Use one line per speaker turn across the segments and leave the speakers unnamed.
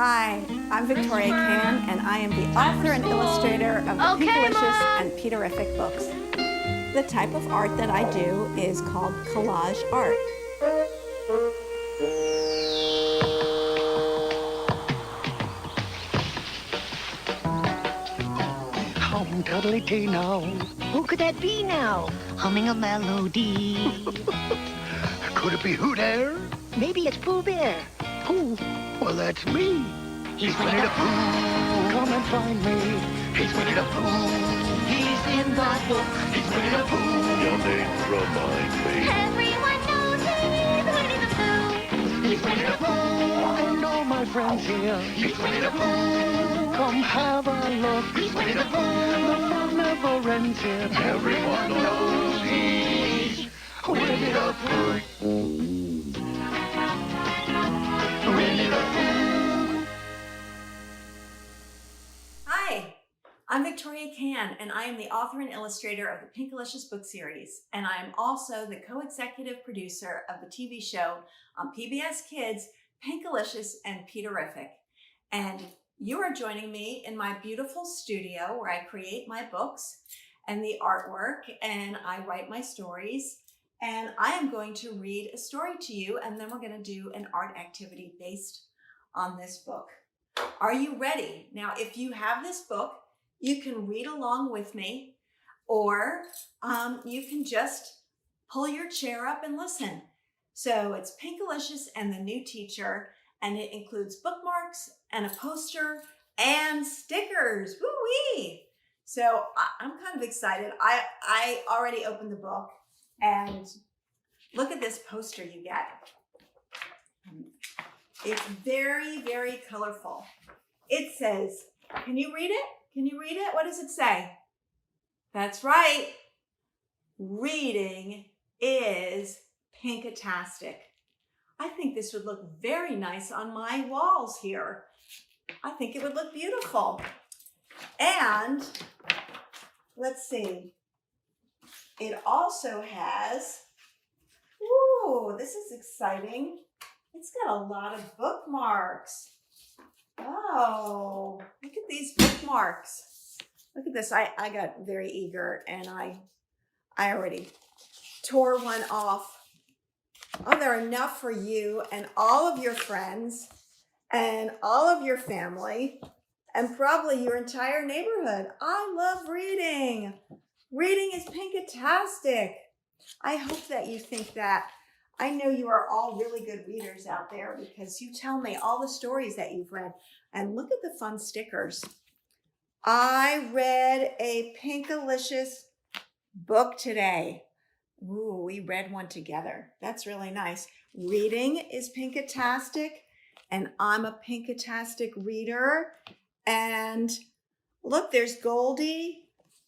Hi, I'm Victoria Kann, and I am the author and illustrator of the Pinkalicious and Puppeteers books. The type of art that I do is called collage art.
Hum tuddly-tee now.
Who could that be now? Humming a melody.
Could it be Who Dare?
Maybe it's Pooh Bear.
Pooh? Well, that's me.
He's ready to poo.
Come and find me.
He's ready to poo. He's in the book. He's ready to poo.
Your names remind me.
Everyone knows he's ready to poo.
He's ready to poo.
And all my friends here.
He's ready to poo.
Come have a look.
He's ready to poo.
The fun never ends here.
Everyone knows he's
ready to poo. Ready to poo.
Hi, I'm Victoria Kann, and I am the author and illustrator of the Pinkalicious book series, and I am also the co-executive producer of the TV show on PBS Kids, Pinkalicious and Puppeteers. And you are joining me in my beautiful studio where I create my books and the artwork, and I write my stories. And I am going to read a story to you, and then we're going to do an art activity based on this book. Are you ready? Now, if you have this book, you can read along with me, or you can just pull your chair up and listen. So it's Pinkalicious and the New Teacher, and it includes bookmarks and a poster and stickers. Woo-wee! So I'm kind of excited. I already opened the book. And look at this poster you get. It's very, very colorful. It says, can you read it? Can you read it? What does it say? That's right. Reading is pinkatastic. I think this would look very nice on my walls here. I think it would look beautiful. And let's see. It also has, ooh, this is exciting. It's got a lot of bookmarks. Oh, look at these bookmarks. Look at this. I got very eager and I already tore one off. Oh, there are enough for you and all of your friends and all of your family and probably your entire neighborhood. I love reading. Reading is pinkatastic. I hope that you think that. I know you are all really good readers out there because you tell me all the stories that you've read. And look at the fun stickers. I read a Pinkalicious book today. Ooh, we read one together. That's really nice. Reading is pinkatastic, and I'm a pinkatastic reader. And look, there's Goldie.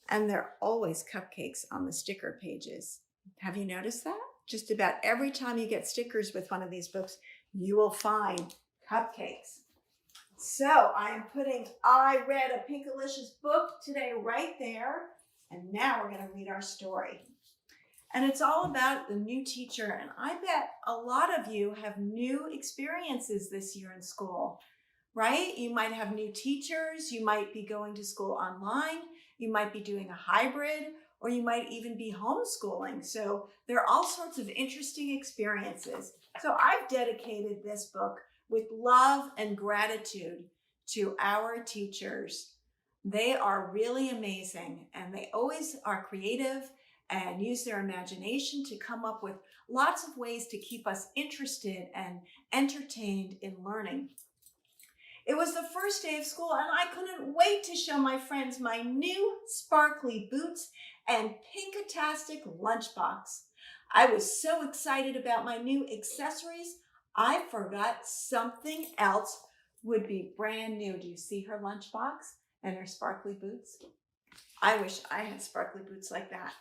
And there are always cupcakes on the sticker pages. Have you noticed that? Just about every time you get stickers with one of these books, you will find cupcakes. So I am putting I read a Pinkalicious book today right there. And now we're going to read our story. And it's all about the new teacher. And I bet a lot of you have new experiences this year in school, right? You might have new teachers. You might be going to school online. You might be doing a hybrid, or you might even be homeschooling. So there are all sorts of interesting experiences. So I've dedicated this book with love and gratitude to our teachers. They are really amazing, and they always are creative and use their imagination to come up with lots of ways to keep us interested and entertained in learning. It was the first day of school, and I couldn't wait to show my friends my new sparkly boots and pinkatastic lunchbox. I was so excited about my new accessories, I forgot something else would be brand new. Do you see her lunchbox and her sparkly boots? I wish I had sparkly boots like that.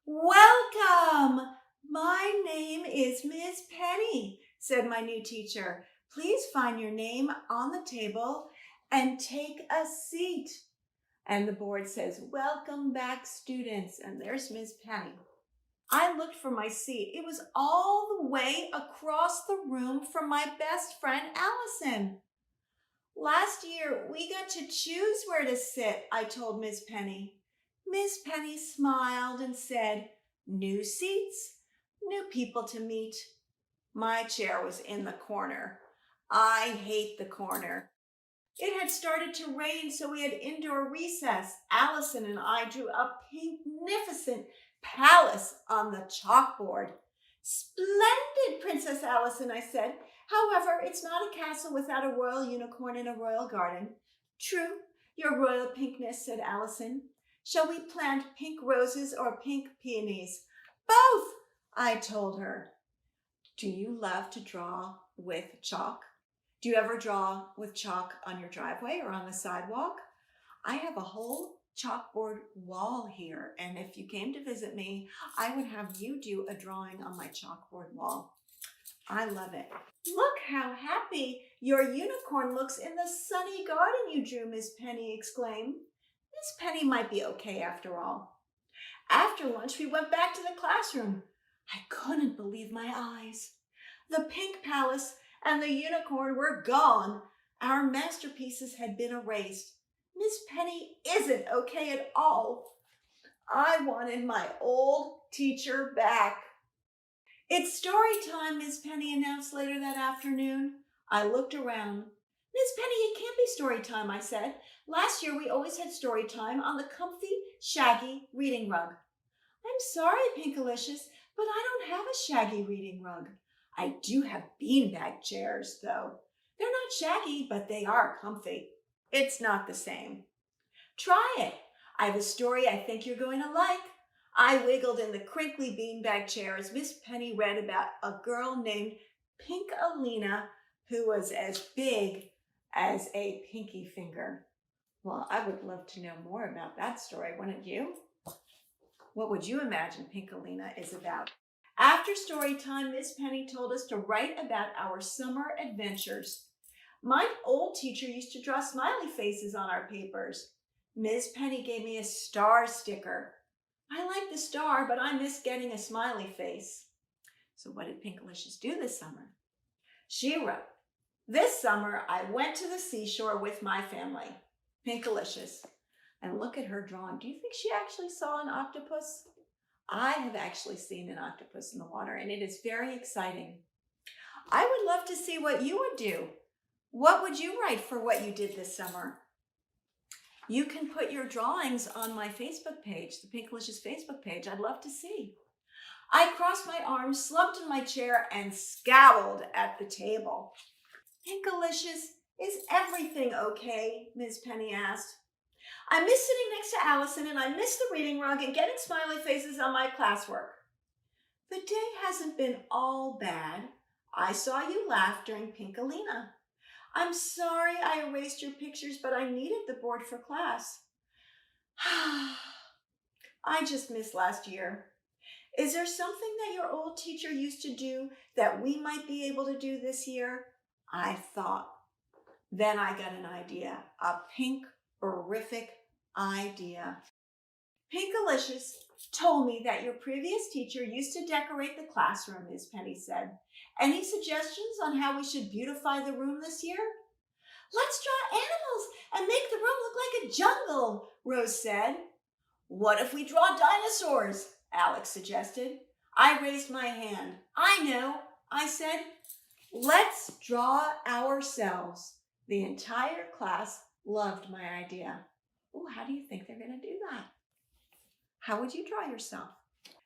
Welcome! My name is Miss Penny, said my new teacher. Please find your name on the table and take a seat. And the board says, welcome back, students. And there's Miss Penny. I looked for my seat. It was all the way across the room from my best friend, Allison. Last year, we got to choose where to sit, I told Miss Penny. Miss Penny smiled and said, "New seats, new people to meet." My chair was in the corner. I hate the corner. It had started to rain, so we had indoor recess. Allison and I drew a magnificent palace on the chalkboard. "Splendid, Princess Allison," I said. "However, it's not a castle without a royal unicorn in a royal garden." "True, your royal pinkness," said Allison. "Shall we plant pink roses or pink peonies?" "Both," I told her. Do you love to draw with chalk? Do you ever draw with chalk on your driveway or on the sidewalk? I have a whole chalkboard wall here, and if you came to visit me, I would have you do a drawing on my chalkboard wall. I love it. "Look how happy your unicorn looks in the sunny garden you drew," Miss Penny exclaimed. Miss Penny might be okay after all. After lunch, we went back to the classroom. I couldn't believe my eyes. The pink palace and the unicorn were gone. Our masterpieces had been erased. Miss Penny isn't okay at all. I wanted my old teacher back. "It's story time," Miss Penny announced later that afternoon. I looked around. "Miss Penny, it can't be story time," I said. "Last year we always had story time on the comfy, shaggy reading rug." "I'm sorry, Pinkalicious, but I don't have a shaggy reading rug. I do have beanbag chairs, though. They're not shaggy, but they are comfy. It's not the same." "Try it. I have a story I think you're going to like." I wiggled in the crinkly beanbag chair as Miss Penny read about a girl named Pinkalina who was as big as a pinky finger. Well, I would love to know more about that story, wouldn't you? What would you imagine Pinkalina is about? After story time, Miss Penny told us to write about our summer adventures. My old teacher used to draw smiley faces on our papers. Miss Penny gave me a star sticker. I like the star, but I miss getting a smiley face. So what did Pinkalicious do this summer? She wrote, "This summer I went to the seashore with my family." Pinkalicious. And look at her drawing. Do you think she actually saw an octopus? I have actually seen an octopus in the water, and it is very exciting. I would love to see what you would do. What would you write for what you did this summer? You can put your drawings on my Facebook page, the Pinkalicious Facebook page. I'd love to see. I crossed my arms, slumped in my chair, and scowled at the table. "Pinkalicious, is everything okay?" Miss Penny asked. "I miss sitting next to Allison, and I miss the reading rug and getting smiley faces on my classwork." "The day hasn't been all bad. I saw you laugh during Pinkalina. I'm sorry I erased your pictures, but I needed the board for class." I just missed last year. Is there something that your old teacher used to do that we might be able to do this year? I thought. Then I got an idea, a pink-horrific idea. "Pinkalicious told me that your previous teacher used to decorate the classroom," Miss Penny said. "Any suggestions on how we should beautify the room this year?" "Let's draw animals and make the room look like a jungle," Rose said. "What if we draw dinosaurs?" Alex suggested. I raised my hand. "I know," I said. "Let's draw ourselves." The entire class loved my idea. Oh, how do you think they're going to do that? How would you draw yourself?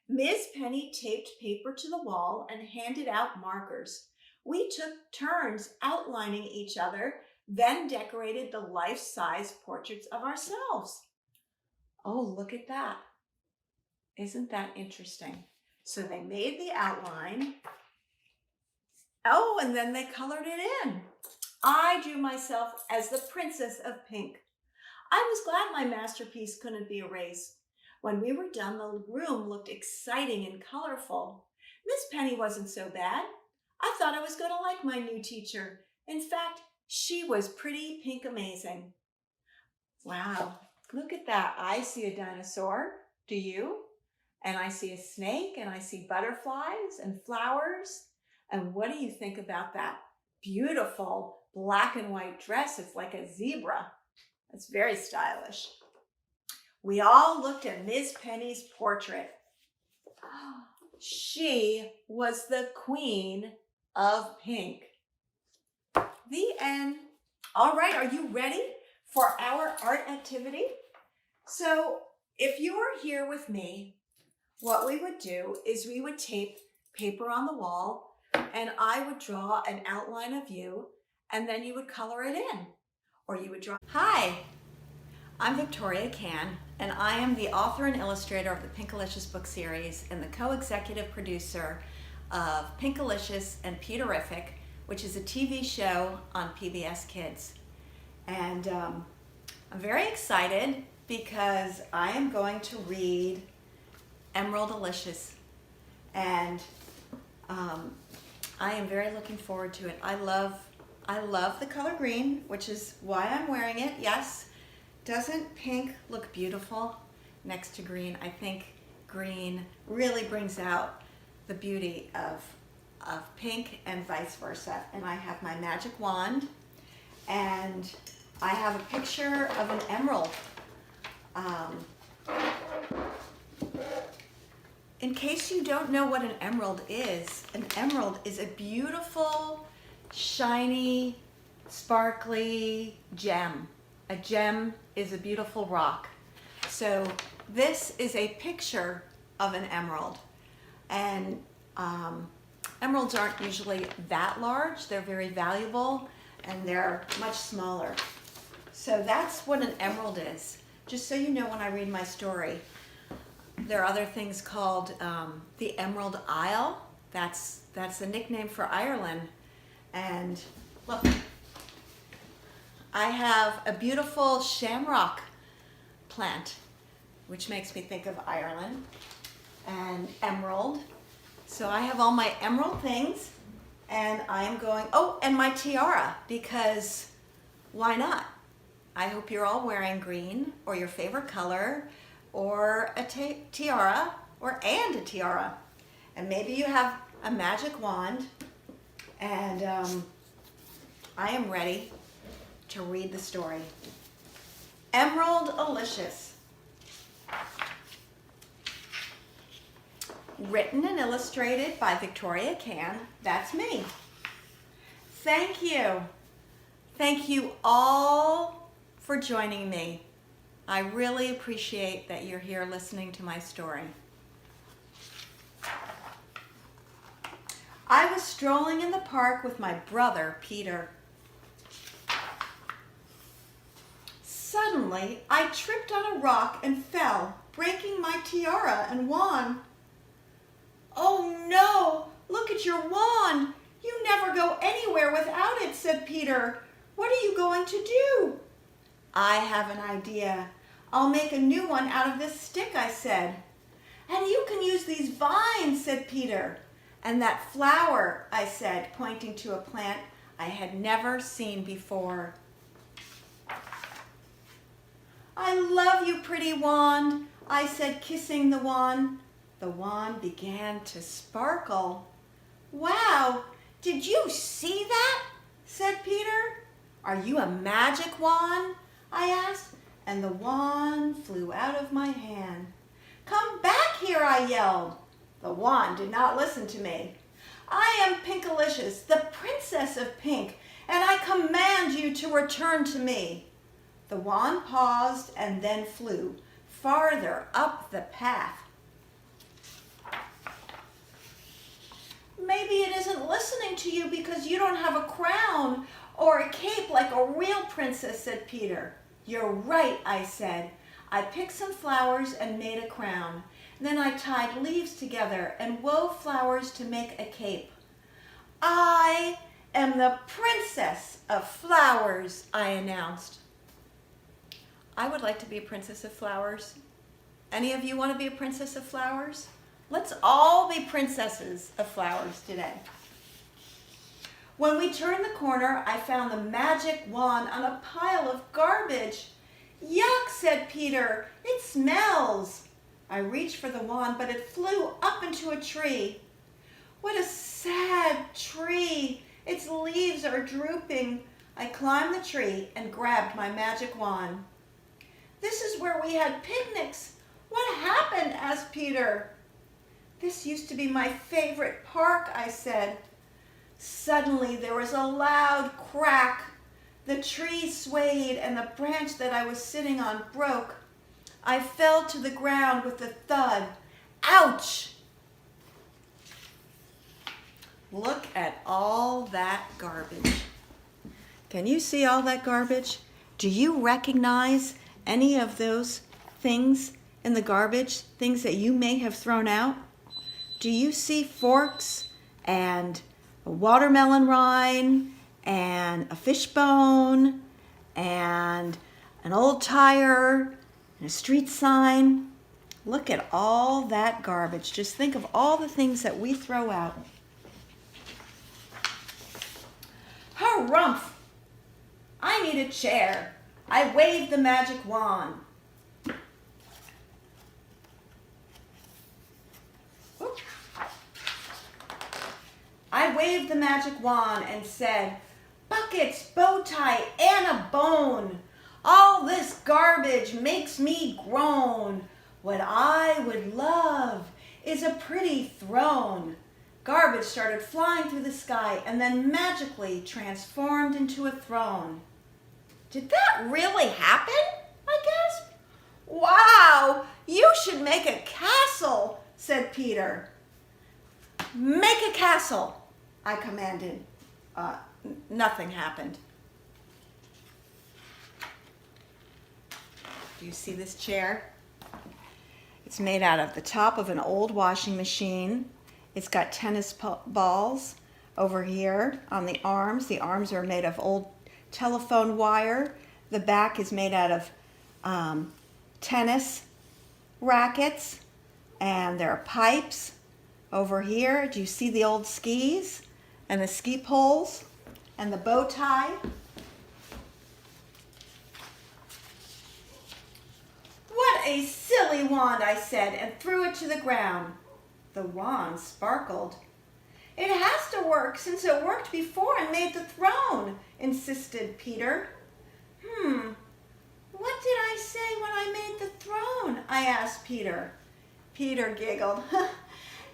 Miss Penny taped paper to the wall and handed out markers. We took turns outlining each other, then decorated the life-size portraits of ourselves. Oh, look at that. Isn't that interesting? So they made the outline. Oh, and then they colored it in. I drew myself as the Princess of Pink. I was glad my masterpiece couldn't be erased. When we were done, the room looked exciting and colorful. Miss Penny wasn't so bad. I thought I was going to like my new teacher. In fact, she was pretty pink amazing. Wow, look at that. I see a dinosaur. Do you? and I see a snake, and I see butterflies and flowers. And what do you think about that beautiful black and white dress? It's like a zebra. It's very stylish. We all looked at Miss Penny's portrait. She was the queen of pink. The end. All right, are you ready for our art activity? So if you were here with me, what we would do is we would tape paper on the wall, and I would draw an outline of you, and then you would color it in, or you would draw. Hi, I'm Victoria Kann, and I am the author and illustrator of the Pinkalicious book series and the co-executive producer of Pinkalicious and Pewterific, which is a TV show on PBS Kids. And I'm very excited because I am going to read Emeraldalicious, and I am very looking forward to it. I love the color green, which is why I'm wearing it. Yes, doesn't pink look beautiful next to green? I think green really brings out the beauty of pink and vice versa. And I have my magic wand, and I have a picture of an emerald. In case you don't know what an emerald is a beautiful, shiny, sparkly gem. A gem is a beautiful rock. So this is a picture of an emerald. And emeralds aren't usually that large. They're very valuable, and they're much smaller. So that's what an emerald is. Just so you know, when I read my story, there are other things called the Emerald Isle. That's the nickname for Ireland. And look, I have a beautiful shamrock plant, which makes me think of Ireland, and emerald. So I have all my emerald things, and I'm going, oh, and my tiara, because why not? I hope you're all wearing green, or your favorite color, or a tiara, and a tiara. And maybe you have a magic wand, and I am ready to read the story. Emeraldalicious. Written and illustrated by Victoria Kann. That's me. Thank you. Thank you all for joining me. I really appreciate that you're here listening to my story. I was strolling in the park with my brother, Peter. Suddenly, I tripped on a rock and fell, breaking my tiara and wand. Oh no, look at your wand. You never go anywhere without it, said Peter. What are you going to do? I have an idea. I'll make a new one out of this stick, I said. And you can use these vines, said Peter. And that flower, I said, pointing to a plant I had never seen before. I love you, pretty wand, I said, kissing the wand. The wand began to sparkle. Wow, did you see that? Said Peter. Are you a magic wand? I asked, and the wand flew out of my hand. Come back here, I yelled. The wand did not listen to me. I am Pinkalicious, the princess of pink, and I command you to return to me. The wand paused and then flew farther up the path. Maybe it isn't listening to you because you don't have a crown or a cape like a real princess, said Peter. You're right, I said. I picked some flowers and made a crown. Then I tied leaves together and wove flowers to make a cape. I am the princess of flowers, I announced. I would like to be a princess of flowers. Any of you want to be a princess of flowers? Let's all be princesses of flowers today. When we turned the corner, I found the magic wand on a pile of garbage. Yuck, said Peter. It smells. I reached for the wand, but it flew up into a tree. What a sad tree. Its leaves are drooping. I climbed the tree and grabbed my magic wand. This is where we had picnics. What happened? Asked Peter. This used to be my favorite park, I said. Suddenly there was a loud crack. The tree swayed and the branch that I was sitting on broke. I fell to the ground with a thud. Ouch! Look at all that garbage. Can you see all that garbage? Do you recognize any of those things in the garbage, things that you may have thrown out? Do you see forks and a watermelon rind and a fishbone and an old tire and a street sign? Look at all that garbage. Just think of all the things that we throw out. Harumph! I need a chair. I waved the magic wand. I waved the magic wand and said, buckets, bow tie, and a bone. All this garbage makes me groan. What I would love is a pretty throne. Garbage started flying through the sky and then magically transformed into a throne. Did that really happen? I gasped. Wow, you should make a castle, said Peter. Make a castle, I commanded. Nothing happened. Do you see this chair? It's made out of the top of an old washing machine. It's got tennis balls over here on the arms. The arms are made of old telephone wire. The back is made out of tennis rackets. And there are pipes over here. Do you see the old skis and the ski poles and the bow tie? What a silly wand, I said, and threw it to the ground. The wand sparkled. It has to work since it worked before and made the throne, insisted Peter. What did I say when I made the throne? I asked Peter. Peter giggled,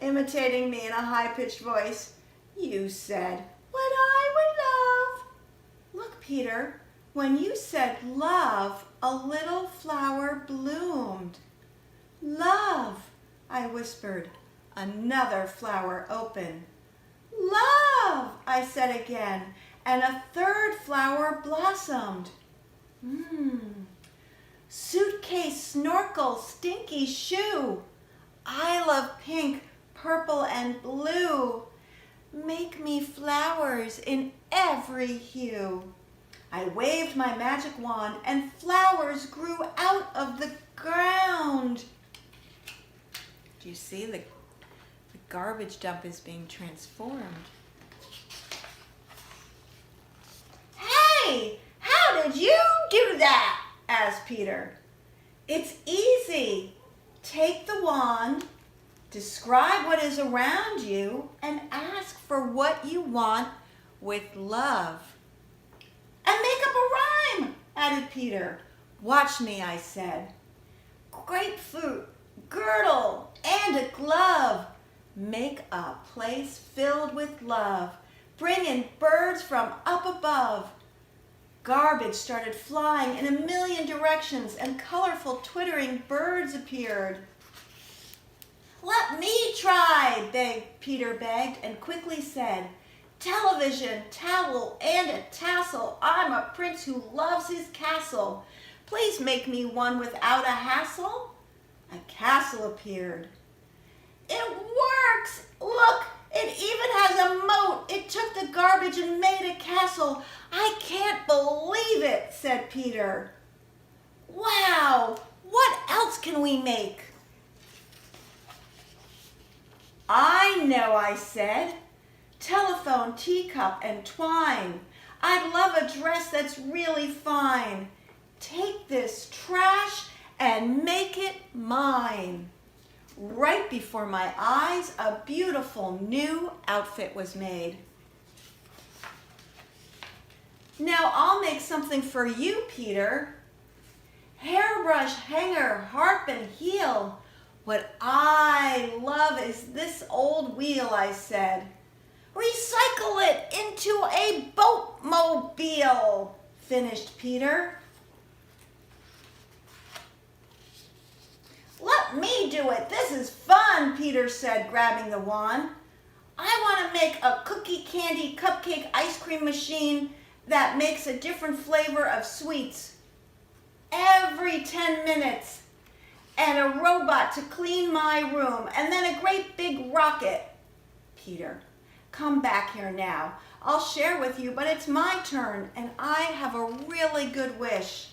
imitating me in a high-pitched voice. You said, what I would love. Look, Peter, when you said love, a little flower bloomed. Love, I whispered. Another flower opened. Love, I said again, and a third flower blossomed. Suitcase, snorkel, stinky shoe. I love pink, purple, and blue. Make me flowers in every hue. I waved my magic wand and flowers grew out of the ground. Do you see the garbage dump is being transformed? Hey, how did you do that? Asked Peter. It's easy. Take the wand, describe what is around you, and ask for what you want with love. And make up a rhyme, added Peter. Watch me, I said. Grapefruit, girdle, and a glove. Make a place filled with love. Bring in birds from up above. Garbage started flying in a million directions and colorful twittering birds appeared. Let me try, Peter begged and quickly said, television, towel, and a tassel. I'm a prince who loves his castle. Please make me one without a hassle. A castle appeared. It works! Look, it even has a moat. It took the garbage and made a castle. I can't believe it, said Peter. Wow, what else can we make? I know, I said. Telephone, teacup, and twine. I'd love a dress that's really fine. Take this trash and make it mine. right before my eyes, a beautiful new outfit was made. Now I'll make something for you, Peter. Hairbrush, hanger, harp, and heel. What I love is this old wheel, I said. Recycle it into a boatmobile, finished Peter. Let me do it. This is fun, Peter said, grabbing the wand. I want to make a cookie candy cupcake ice cream machine that makes a different flavor of sweets every 10 minutes, and a robot to clean my room, and then a great big rocket. Peter, come back here now. I'll share with you, but it's my turn, and I have a really good wish.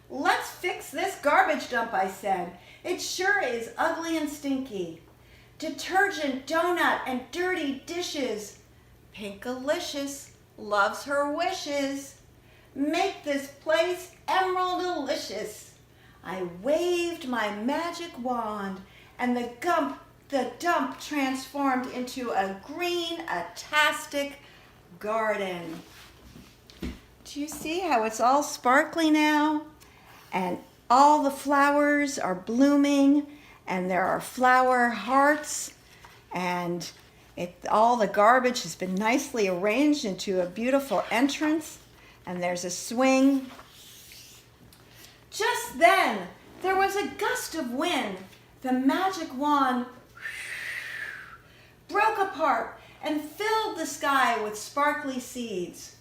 Let's fix this garbage dump, I said. It sure is ugly and stinky. Detergent, donut, and dirty dishes. Pinkalicious loves her wishes. Make this place Emeraldalicious. I waved my magic wand, and the dump transformed into a green-tastic garden. Do you see how it's all sparkly now? And all the flowers are blooming, and there are flower hearts, and all the garbage has been nicely arranged into a beautiful entrance, and there's a swing. Just then, there was a gust of wind. The magic wand broke apart and filled the sky with sparkly seeds.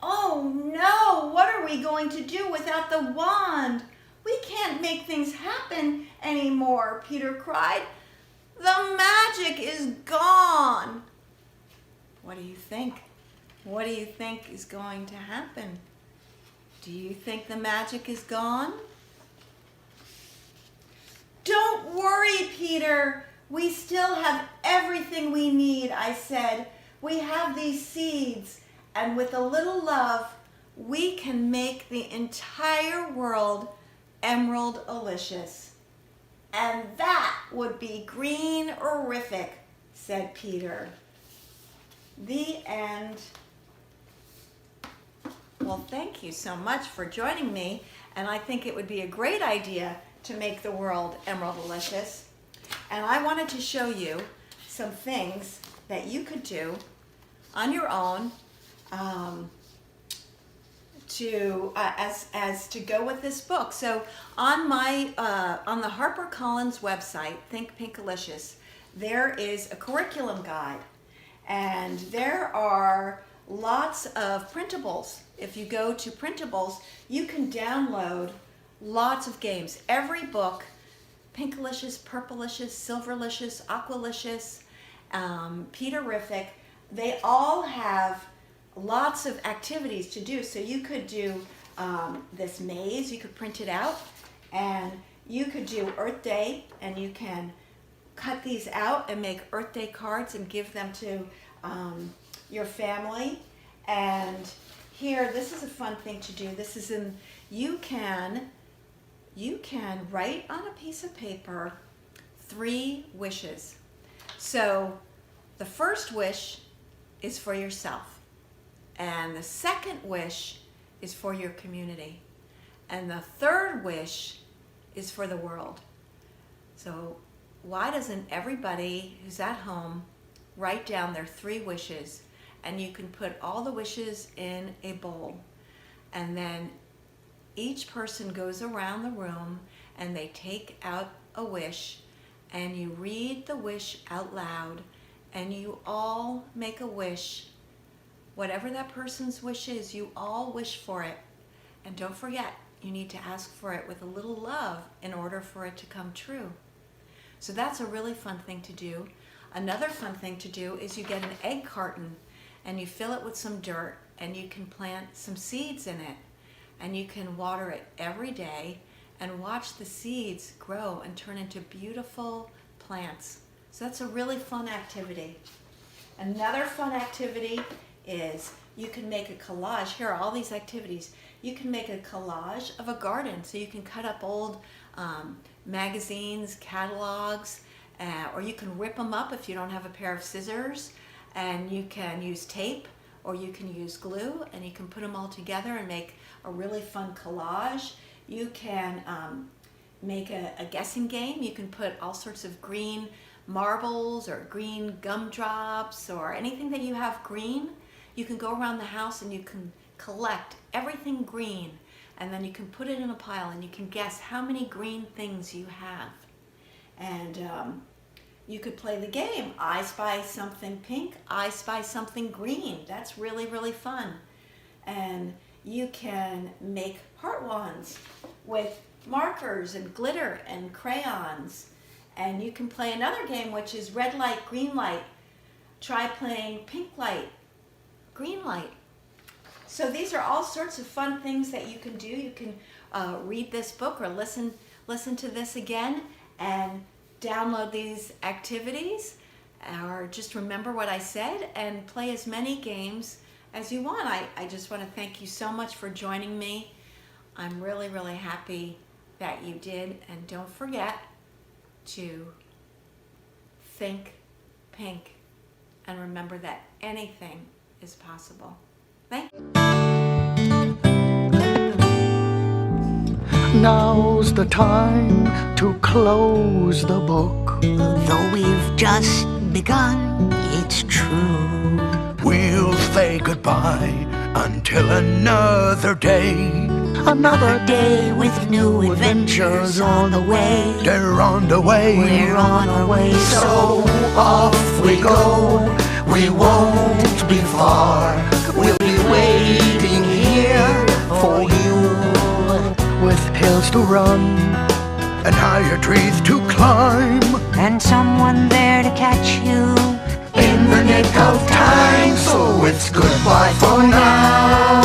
Oh no, what are we going to do without the wand? We can't make things happen anymore, Peter cried. The magic is gone. What do you think? What do you think is going to happen? Do you think the magic is gone? Don't worry, Peter. We still have everything we need, I said. We have these seeds, and with a little love, we can make the entire world Emeraldalicious. And that would be green-erific, said Peter. The end. Well, thank you so much for joining me, and I think it would be a great idea to make the world Emeraldalicious. And I wanted to show you some things that you could do on your own to go with this book. So on the HarperCollins website, Think Pinkalicious, there is a curriculum guide, and there are lots of printables. If you go to printables, you can download lots of games. Every book, Pinkalicious, Purplicious, Silverlicious, Aqualicious, Peterific, they all have lots of activities to do. So you could do this maze, you could print it out, and you could do Earth Day, and you can cut these out and make Earth Day cards and give them to your family. And here, this is a fun thing to do. This is you can write on a piece of paper 3 wishes. So the first wish is for yourself, and the second wish is for your community, and the third wish is for the world. So why doesn't everybody who's at home write down their 3 wishes, and you can put all the wishes in a bowl, and then each person goes around the room and they take out a wish, and you read the wish out loud, and you all make a wish. Whatever that person's wish is, you all wish for it. And don't forget, you need to ask for it with a little love in order for it to come true. So that's a really fun thing to do. Another fun thing to do is you get an egg carton and you fill it with some dirt, and you can plant some seeds in it, and you can water it every day and watch the seeds grow and turn into beautiful plants. So that's a really fun activity. Another fun activity is you can make a collage. Here are all these activities. you can make a collage of a garden. So you can cut up old magazines, catalogs, or you can rip them up if you don't have a pair of scissors, and you can use tape or you can use glue, and you can put them all together and make a really fun collage. You can make a guessing game. You can put all sorts of green marbles or green gumdrops or anything that you have green. You can go around the house and you can collect everything green, and then you can put it in a pile and you can guess how many green things you have. And you could play the game, I spy something pink, I spy something green. That's really, really fun. And you can make heart wands with markers and glitter and crayons. And you can play another game, which is red light, green light. Try playing pink light, green light. So these are all sorts of fun things that you can do. You can read this book or listen to this again and download these activities, or just remember what I said and play as many games as you want. I just want to thank you so much for joining me. I'm really, really happy that you did, and don't forget to think pink and remember that anything is possible. Thank you.
Now's the time to close the book.
Though we've just begun, it's true.
We'll say goodbye until another day.
Another day with new adventures on the way.
They're on the way.
We're on our way,
So off we go. We won't be far. We'll be waiting here for you.
With hills to run
and higher trees to climb.
and someone there to catch you
In the nick of time, so it's goodbye for now.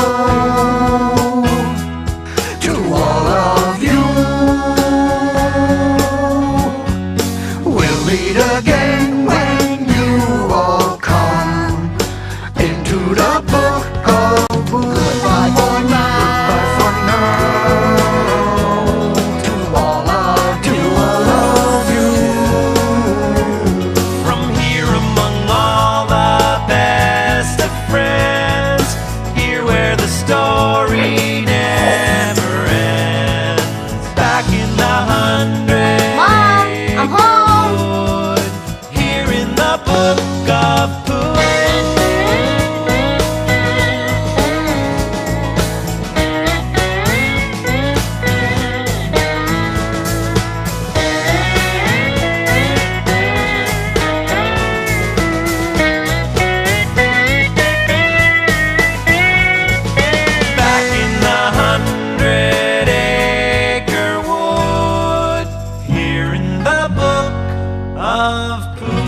To all of you, we'll meet again when you all come into the book of goodbye for now. To all of you.
From here among all the best of friends, here where the story never ends. Back in the 100
Mom, I'm home.
Wood, here in the Book of Back in the 100-acre wood, here in the Book of Pooh.